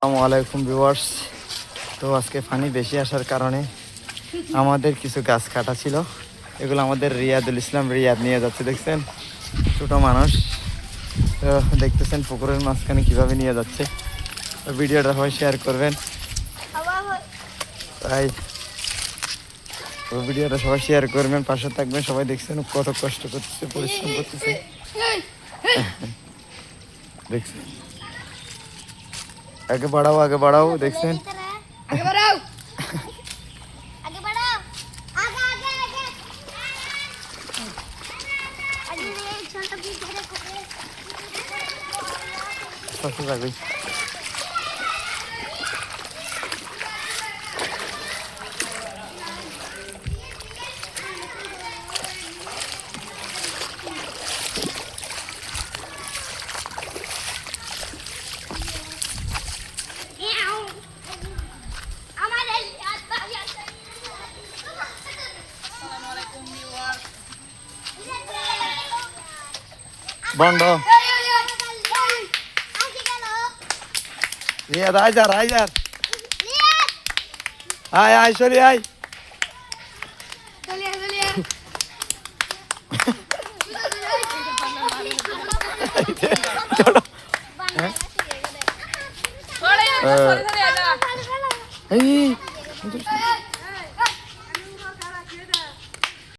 আসসালামু আলাইকুম ভিউয়ার্স। তো আজকে পানি বেশি আসার কারণে আমাদের কিছু গাছ কাটা ছিল, এগুলো আমাদের রিয়াদুল ইসলাম রিয়াদ নিয়ে যাচ্ছে। দেখছেন ছোট মানুষ, তো দেখতেছেন পুকুরের মাঝখানে কিভাবে নিয়ে যাচ্ছে। তো ভিডিওটা সবাই শেয়ার করবেন, তাই ভিডিওটা সবাই শেয়ার করবেন, পাশে থাকবেন সবাই। দেখছেন কত কষ্ট করতেছে, পরিশ্রম করতেছে। দেখছেন আগে বাড়াও দেখছেন। বন্ধ রিয়াদ আয় আয় সরি আয়